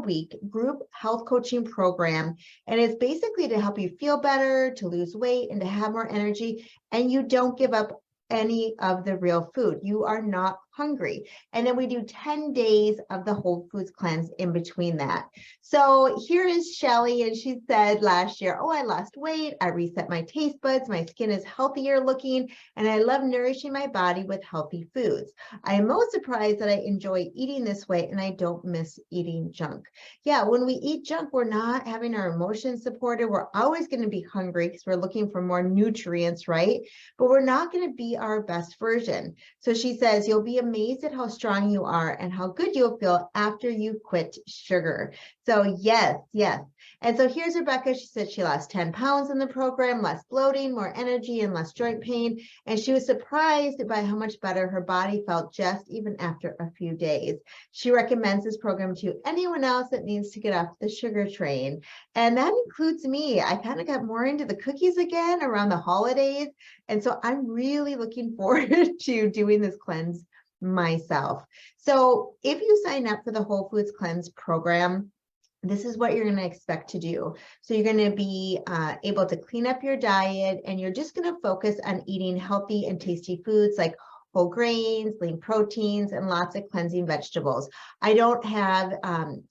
4-week group health coaching program. And it's basically to help you feel better, to lose weight, and to have more energy. And you don't give up any of the real food. You are not hungry. And then we do 10 days of the whole foods cleanse in between that. So here is Shelly, and she said last year, oh, I lost weight, I reset my taste buds, my skin is healthier looking, and I love nourishing my body with healthy foods. I am most surprised that I enjoy eating this way and I don't miss eating junk. Yeah, when we eat junk, we're not having our emotions supported. We're always going to be hungry because we're looking for more nutrients, right? But we're not going to be our best version. So she says, you'll be amazed at how strong you are and how good you'll feel after you quit sugar. So yes, yes. And so here's Rebecca. She said she lost 10 pounds in the program, less bloating, more energy, and less joint pain. And she was surprised by how much better her body felt just even after a few days. She recommends this program to anyone else that needs to get off the sugar train. And that includes me. I kind of got more into the cookies again around the holidays. And so I'm really looking forward to doing this cleanse myself. So if you sign up for the Whole Foods Cleanse program, this is what you're going to expect to do. So you're going to be able to clean up your diet, and you're just going to focus on eating healthy and tasty foods like whole grains, lean proteins, and lots of cleansing vegetables. I don't have,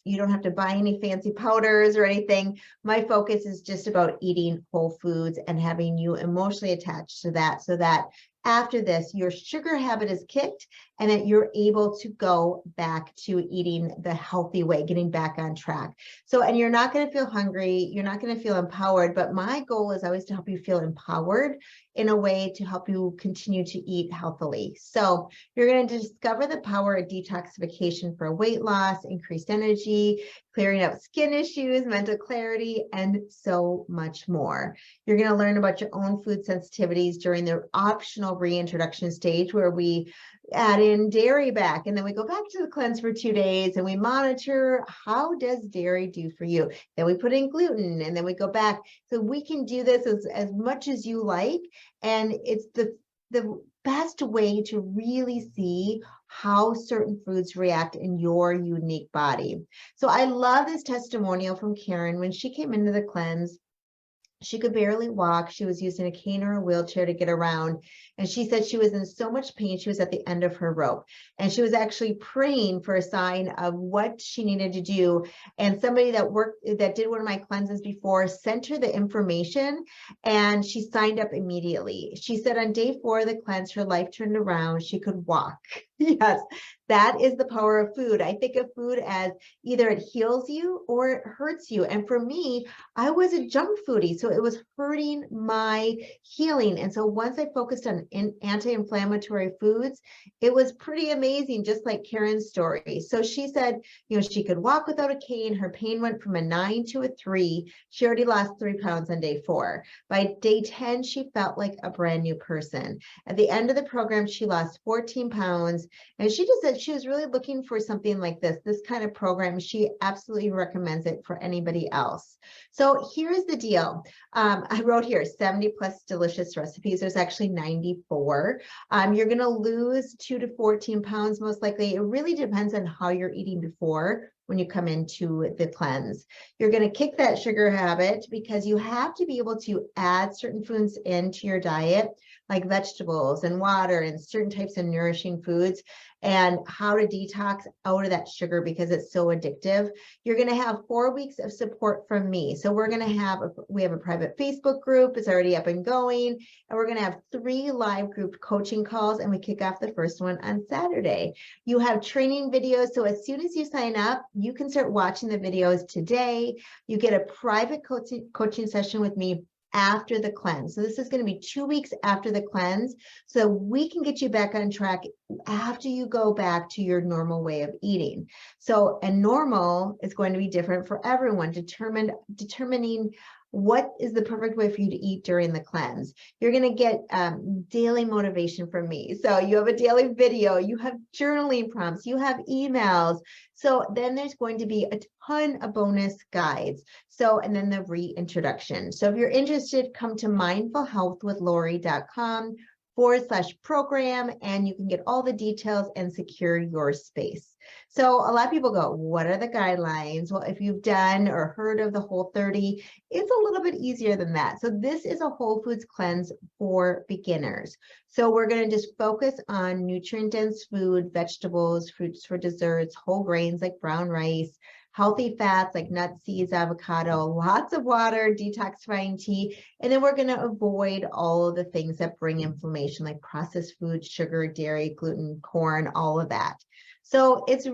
you don't have to buy any fancy powders or anything. My focus is just about eating whole foods and having you emotionally attached to that, so that after this, your sugar habit is kicked and that you're able to go back to eating the healthy way, getting back on track. So, and you're not going to feel hungry, you're not going to feel empowered, but my goal is always to help you feel empowered in a way to help you continue to eat healthily. So you're going to discover the power of detoxification for weight loss, increased energy, clearing up skin issues, mental clarity, and so much more. You're going to learn about your own food sensitivities during the optional reintroduction stage, where we add in dairy back, and then we go back to the cleanse for 2 days and we monitor, how does dairy do for you? Then we put in gluten, and then we go back. So we can do this as much as you like, and it's the best way to really see how certain foods react in your unique body. So I love this testimonial from Karen. When she came into the cleanse, she could barely walk. She was using a cane or a wheelchair to get around. And she said she was in so much pain, she was at the end of her rope. And she was actually praying for a sign of what she needed to do. And somebody that did one of my cleanses before sent her the information, and she signed up immediately. She said on day 4 of the cleanse, her life turned around. She could walk. Yes, that is the power of food. I think of food as either it heals you or it hurts you. And for me, I was a junk foodie, so it was hurting my healing. And so once I focused on anti-inflammatory foods, it was pretty amazing, just like Karen's story. So she said, you know, she could walk without a cane. Her pain went from a 9 to a 3. She already lost 3 pounds on day 4. By day 10, she felt like a brand new person. At the end of the program, she lost 14 pounds. And she just said she was really looking for something like this kind of program. She absolutely recommends it for anybody else. So here's the deal. I wrote here 70 plus delicious recipes. There's actually 94. You're going to lose 2 to 14 pounds most likely. It really depends on how you're eating before when you come into the cleanse. You're going to kick that sugar habit, because you have to be able to add certain foods into your diet, like vegetables and water and certain types of nourishing foods, and how to detox out of that sugar because it's so addictive. You're going to have 4 weeks of support from me. So we're going to we have a private Facebook group. It's already up and going. And we're going to have 3 live group coaching calls, and we kick off the first one on Saturday. You have training videos. So as soon as you sign up, you can start watching the videos today. You get a private coaching session with me after the cleanse. So this is going to be 2 weeks after the cleanse, so we can get you back on track after you go back to your normal way of eating. So, and normal is going to be different for everyone, determining what is the perfect way for you to eat during the cleanse. You're going to get daily motivation from me. So you have a daily video, you have journaling prompts, you have emails. So then there's going to be a ton of bonus guides. So, and then the reintroduction. So if you're interested, come to mindfulhealthwithlori.com /program, and you can get all the details and secure your space. So a lot of people go, what are the guidelines? Well, if you've done or heard of the Whole30, it's a little bit easier than that. So this is a whole foods cleanse for beginners. So we're going to just focus on nutrient-dense food, vegetables, fruits for desserts, whole grains like brown rice, healthy fats like nuts, seeds, avocado, lots of water, detoxifying tea, and then we're going to avoid all of the things that bring inflammation like processed foods, sugar, dairy, gluten, corn, all of that. So it's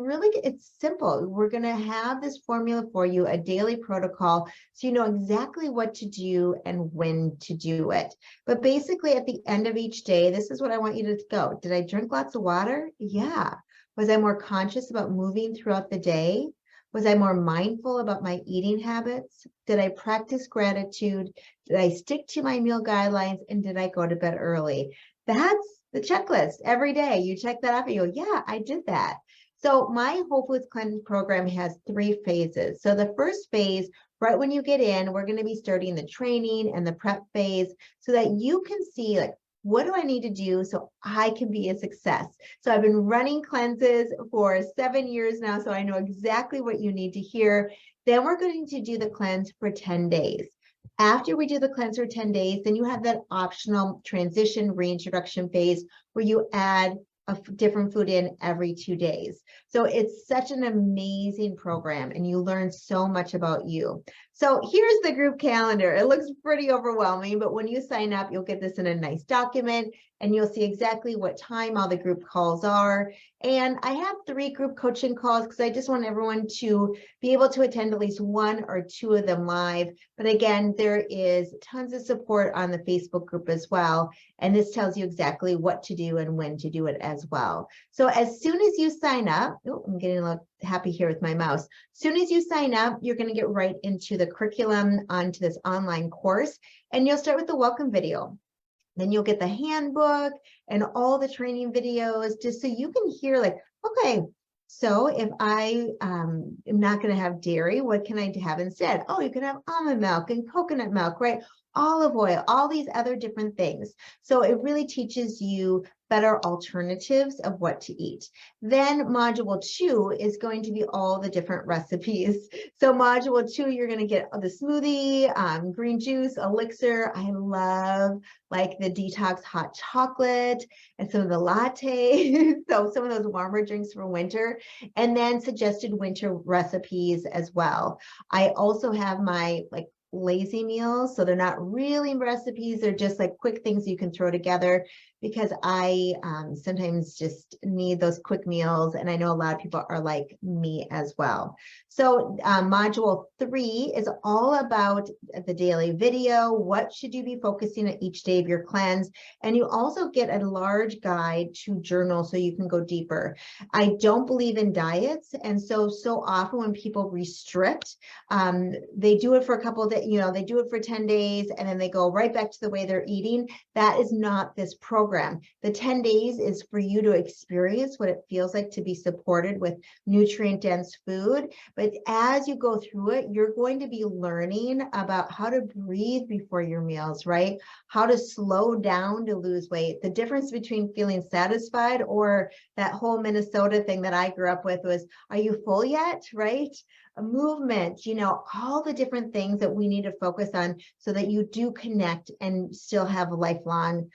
simple. We're going to have this formula for you, a daily protocol, so you know exactly what to do and when to do it. But basically at the end of each day, this is what I want you to go. Did I drink lots of water? Yeah. Was I more conscious about moving throughout the day? Was I more mindful about my eating habits? Did I practice gratitude? Did I stick to my meal guidelines? And did I go to bed early? That's the checklist every day. You check that off and you go, yeah, I did that. So my Whole Foods Cleanse program has 3 phases. So the first phase, right when you get in, we're going to be starting the training and the prep phase so that you can see like, what do I need to do so I can be a success? So I've been running cleanses for 7 years now, so I know exactly what you need to hear. Then we're going to do the cleanse for 10 days. After we do the cleanse for 10 days, then you have that optional transition reintroduction phase where you add a different food in every 2 days. So it's such an amazing program and you learn so much about you. So here's the group calendar. It looks pretty overwhelming, but when you sign up, you'll get this in a nice document and you'll see exactly what time all the group calls are. And I have 3 group coaching calls because I just want everyone to be able to attend at least 1 or 2 of them live. But again, there is tons of support on the Facebook group as well. And this tells you exactly what to do and when to do it as well. So as soon as you sign up, I'm getting a little happy here with my mouse. As soon as you sign up, you're going to get right into the curriculum onto this online course, and you'll start with the welcome video. Then you'll get the handbook and all the training videos just so you can hear like, okay, so if I am not going to have dairy, what can I have instead? Oh, you can have almond milk and coconut milk, right? Olive oil, all these other different things. So it really teaches you better alternatives of what to eat. Then module 2 is going to be all the different recipes. So module 2, you're going to get the smoothie, green juice, elixir. I love like the detox hot chocolate and some of the lattes. So some of those warmer drinks for winter, and then suggested winter recipes as well. I also have my like lazy meals. So they're not really recipes. They're just like quick things you can throw together because I sometimes just need those quick meals. And I know a lot of people are like me as well. So module 3 is all about the daily video. What should you be focusing on each day of your cleanse? And you also get a large guide to journal so you can go deeper. I don't believe in diets. And so often when people restrict, they do it for a couple of days, they do it for 10 days and then they go right back to the way they're eating. That is not this program. The 10 days is for you to experience what it feels like to be supported with nutrient-dense food. But as you go through it, you're going to be learning about how to breathe before your meals, right? How to slow down to lose weight. The difference between feeling satisfied or that whole Minnesota thing that I grew up with was, are you full yet, right? A movement, all the different things that we need to focus on so that you do connect and still have a lifelong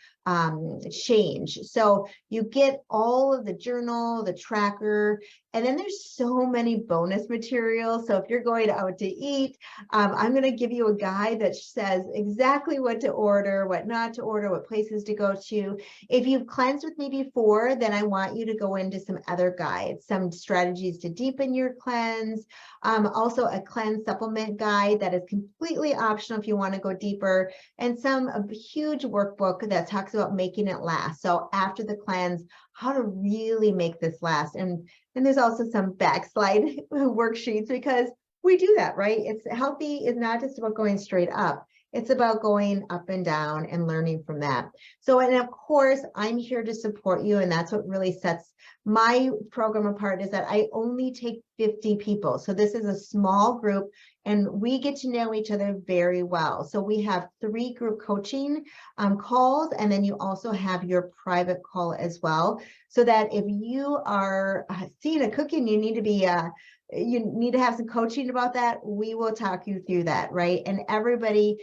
change. So you get all of the journal, the tracker, and then there's so many bonus materials. So if you're going out to eat, I'm going to give you a guide that says exactly what to order, what not to order, what places to go to. If you've cleansed with me before, then I want you to go into some other guides, some strategies to deepen your cleanse. Also a cleanse supplement guide that is completely optional if you want to go deeper, and a huge workbook that talks about making it last. So after the cleanse, how to really make this last. And there's also some backslide worksheets because we do that, right? It's healthy is not just about going straight up. It's about going up and down and learning from that. So, and of course, I'm here to support you. And that's what really sets my program apart, is that I only take 50 people. So this is a small group and we get to know each other very well. So we have 3 group coaching calls, and then you also have your private call as well. So that if you are seeing a cookie and you need to have some coaching about that, we will talk you through that, right? And everybody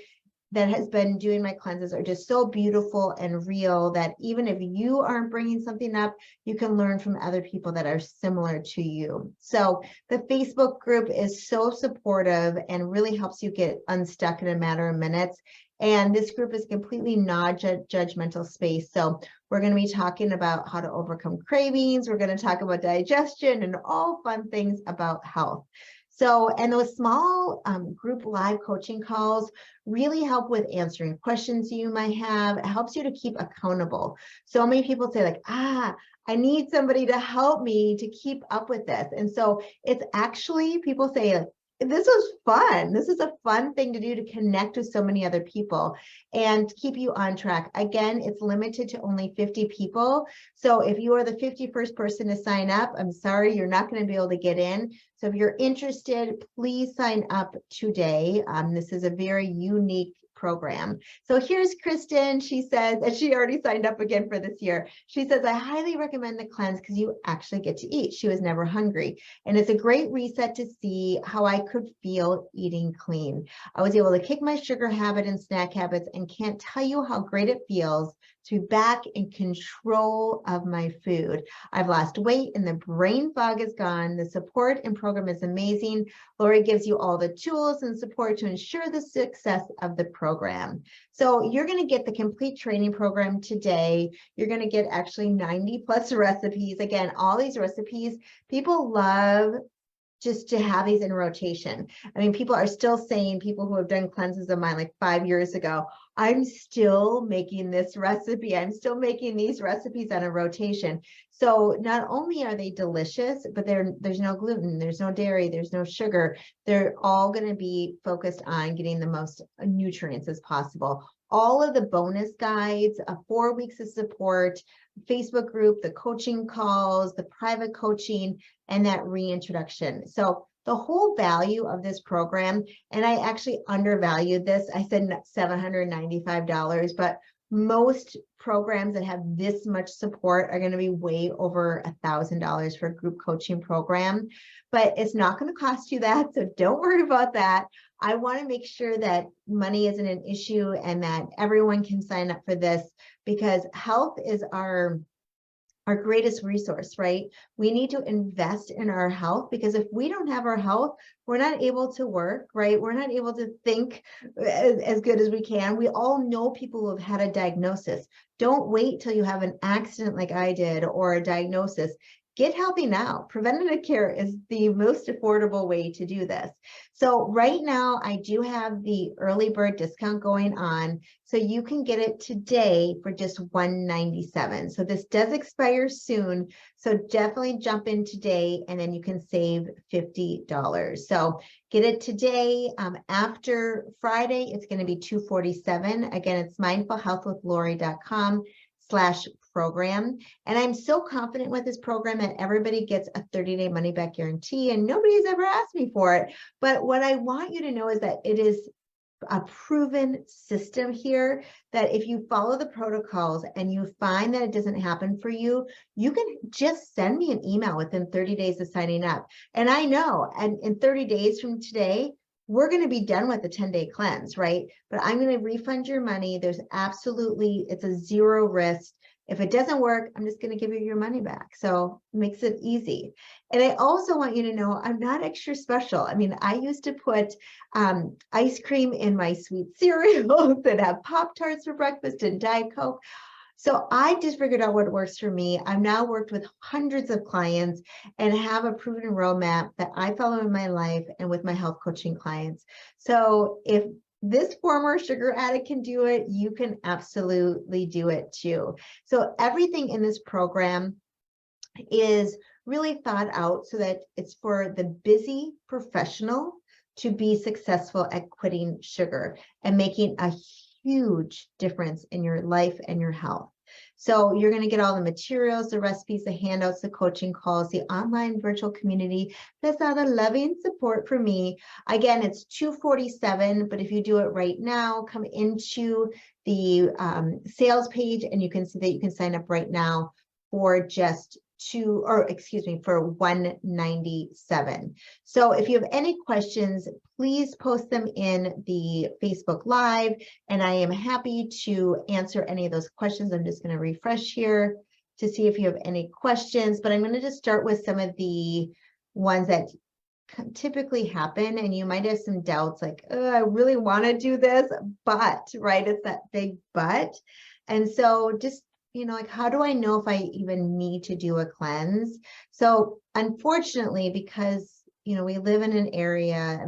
that has been doing my cleanses are just so beautiful and real that even if you aren't bringing something up, you can learn from other people that are similar to you. So the Facebook group is so supportive and really helps you get unstuck in a matter of minutes. And this group is completely non-judgmental space. So we're going to be talking about how to overcome cravings. We're going to talk about digestion and all fun things about health. So, and those small group live coaching calls really help with answering questions you might have. It helps you to keep accountable. So many people say like, I need somebody to help me to keep up with this. And so it's actually, people say like, this was fun. This is a fun thing to do, to connect with so many other people and keep you on track. Again, it's limited to only 50 people. So if you are the 51st person to sign up, I'm sorry, you're not going to be able to get in. So if you're interested, please sign up today. This is a very unique program. So here's Kristen. She says, and she already signed up again for this year. She says, I highly recommend the cleanse because you actually get to eat. She was never hungry. And it's a great reset to see how I could feel eating clean. I was able to kick my sugar habit and snack habits, and can't tell you how great it feels to be back in control of my food. I've lost weight and the brain fog is gone. The support and program is amazing. Lori gives you all the tools and support to ensure the success of the program. So you're going to get the complete training program today. You're going to get actually 90 plus recipes. Again, all these recipes, people love just to have these in rotation. I mean, people are still saying, people who have done cleanses of mine like 5 years ago, I'm still making this recipe. I'm still making these recipes on a rotation. So not only are they delicious, but there's no gluten, there's no dairy, there's no sugar. They're all going to be focused on getting the most nutrients as possible. All of the bonus guides, 4 weeks of support, Facebook group, the coaching calls, the private coaching, and that reintroduction. So the whole value of this program, and I actually undervalued this. I said $795, but most programs that have this much support are going to be way over $1,000 for a group coaching program, but it's not going to cost you that. So don't worry about that. I want to make sure that money isn't an issue and that everyone can sign up for this, because health is our greatest resource, right? We need to invest in our health, because if we don't have our health, we're not able to work, right? We're not able to think as good as we can. We all know people who have had a diagnosis. Don't wait till you have an accident like I did or a diagnosis. Get healthy now. Preventative care is the most affordable way to do this. So right now, I do have the early bird discount going on. So you can get it today for just $197. So this does expire soon. So definitely jump in today and then you can save $50. So get it today. After Friday, it's going to be $247. Again, it's mindfulhealthwithlori.com/program. And I'm so confident with this program that everybody gets a 30-day money back guarantee, and nobody's ever asked me for it. But what I want you to know is that it is a proven system here, that if you follow the protocols and you find that it doesn't happen for you, you can just send me an email within 30 days of signing up. And I know, and in 30 days from today, we're going to be done with the 10-day cleanse, right? But I'm going to refund your money. There's absolutely, it's a zero risk. If it doesn't work, I'm just going to give you your money back. So it makes it easy. And I also want you to know I'm not extra special. I mean, I used to put ice cream in my sweet cereals and have Pop-Tarts for breakfast and Diet Coke. So I just figured out what works for me. I've now worked with hundreds of clients and have a proven roadmap that I follow in my life and with my health coaching clients. So if this former sugar addict can do it, you can absolutely do it too. So everything in this program is really thought out so that it's for the busy professional to be successful at quitting sugar and making a huge difference in your life and your health. So you're going to get all the materials, the recipes, the handouts, the coaching calls, the online virtual community, plus all the loving support for me. Again, it's $247, but if you do it right now, come into the sales page and you can see that you can sign up right now for just for $197. So if you have any questions, please post them in the Facebook Live, and I am happy to answer any of those questions. I'm just going to refresh here to see if you have any questions, but I'm going to just start with some of the ones that typically happen, and you might have some doubts like, oh, I really want to do this, but, right, it's that big but. And so just, like, how do I know if I even need to do a cleanse? So unfortunately, because, we live in an area,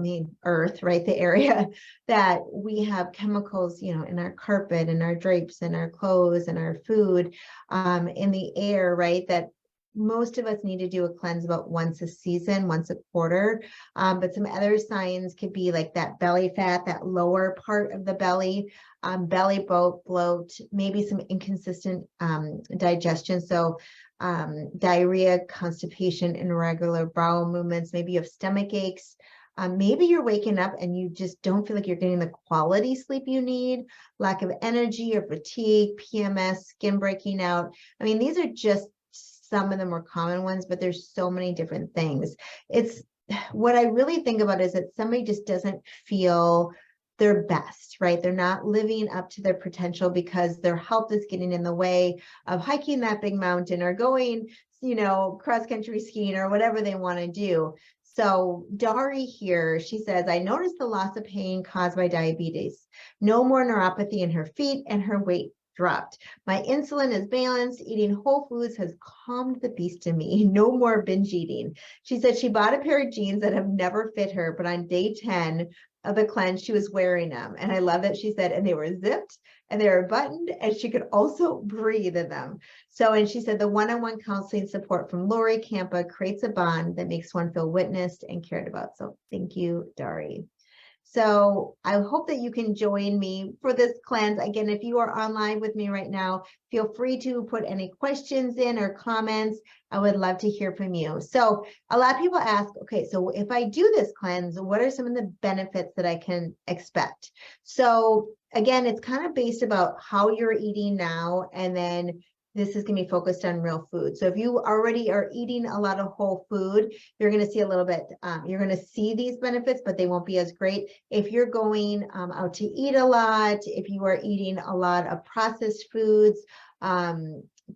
Earth, right? The area that we have chemicals, in our carpet and our drapes and our clothes and our food, in the air, right? That most of us need to do a cleanse about once a season, once a quarter. But some other signs could be like that belly fat, that lower part of the belly, belly bloat, maybe some inconsistent digestion. So diarrhea, constipation, irregular bowel movements, maybe you have stomach aches. Maybe you're waking up and you just don't feel like you're getting the quality sleep you need, lack of energy or fatigue, PMS, skin breaking out. These are just some of the more common ones, but there's so many different things. It's what I really think about is that somebody just doesn't feel their best, right? They're not living up to their potential because their health is getting in the way of hiking that big mountain or going, cross-country skiing or whatever they want to do. So Dari here, she says, I noticed the loss of pain caused by diabetes, no more neuropathy in her feet, and her weight dropped. My insulin is balanced. Eating whole foods has calmed the beast in me. No more binge eating. She said she bought a pair of jeans that have never fit her, but on day 10 of the cleanse, she was wearing them. And I love that she said, and they were zipped and they were buttoned, and she could also breathe in them. So, and she said the one-on-one counseling support from Lori Kampa creates a bond that makes one feel witnessed and cared about. So thank you, Dari. So I hope that you can join me for this cleanse. Again, if you are online with me right now, feel free to put any questions in or comments. I would love to hear from you. So a lot of people ask, okay, so if I do this cleanse, what are some of the benefits that I can expect? So again, it's kind of based about how you're eating now, and then this is going to be focused on real food. So if you already are eating a lot of whole food, you're going to see a little bit, you're going to see these benefits, but they won't be as great. If you're going out to eat a lot, if you are eating a lot of processed foods,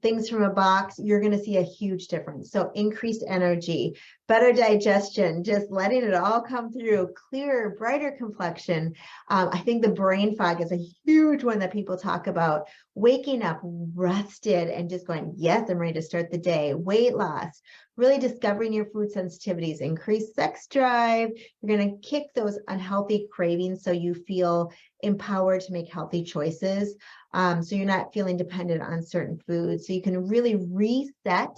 things from a box, you're going to see a huge difference. So increased energy, better digestion, just letting it all come through, clearer, brighter complexion. I think the brain fog is a huge one that people talk about. Waking up rested and just going, yes, I'm ready to start the day. Weight loss, really discovering your food sensitivities, increased sex drive. You're going to kick those unhealthy cravings so you feel empowered to make healthy choices. So you're not feeling dependent on certain foods. So you can really reset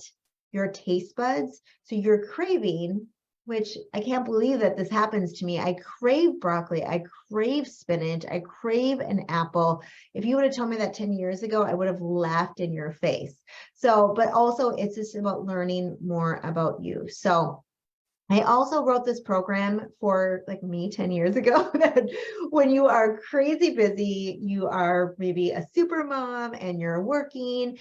your taste buds. So you're craving, which I can't believe that this happens to me. I crave broccoli. I crave spinach. I crave an apple. If you would have told me that 10 years ago, I would have laughed in your face. So, but also it's just about learning more about you. So I also wrote this program for like me 10 years ago that when you are crazy busy, you are maybe a super mom and you're working,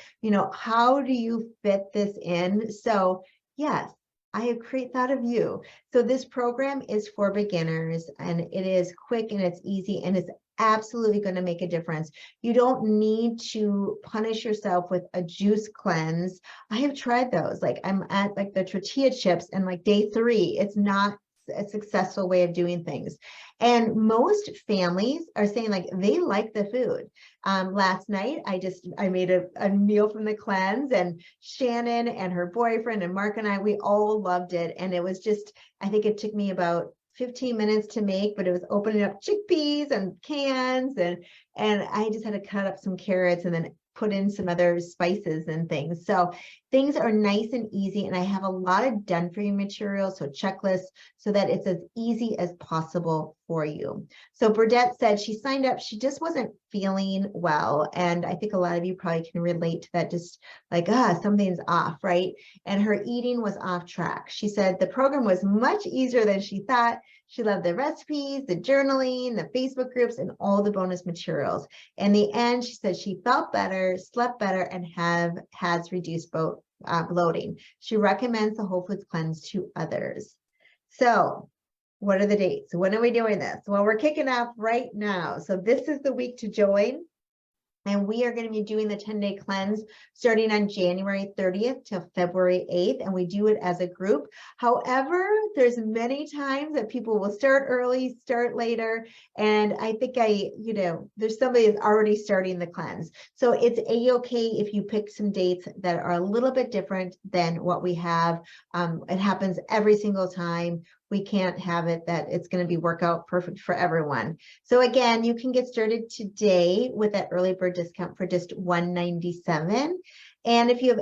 how do you fit this in? So yes, I have thought of you. So this program is for beginners, and it is quick and it's easy and it's absolutely going to make a difference. You don't need to punish yourself with a juice cleanse. I have tried those. Like I'm at like the tortilla chips and like day 3, it's not a successful way of doing things. And most families are saying like they like the food. Last night, I made a meal from the cleanse, and Shannon and her boyfriend and Mark and I, we all loved it. And it was just, I think it took me about 15 minutes to make, but it was opening up chickpeas and cans, and I just had to cut up some carrots and then put in some other spices and things. So things are nice and easy, and I have a lot of done for you material, so checklists, so that it's as easy as possible for you. So Burdette said she signed up, she just wasn't feeling well. And I think a lot of you probably can relate to that, just like, something's off, right? And her eating was off track. She said the program was much easier than she thought. She loved the recipes, the journaling, the Facebook groups, and all the bonus materials. In the end, she said she felt better, slept better, and has reduced bloating. She recommends the Whole Foods Cleanse to others. So what are the dates? When are we doing this? Well, we're kicking off right now. So this is the week to join. And we are going to be doing the 10-day cleanse starting on January 30th to February 8th. And we do it as a group. However, there's many times that people will start early, start later. And I think there's somebody that's already starting the cleanse. So it's a-okay if you pick some dates that are a little bit different than what we have. It happens every single time. We can't have it that it's going to be workout perfect for everyone. So again, you can get started today with that early bird discount for just $197. And if you have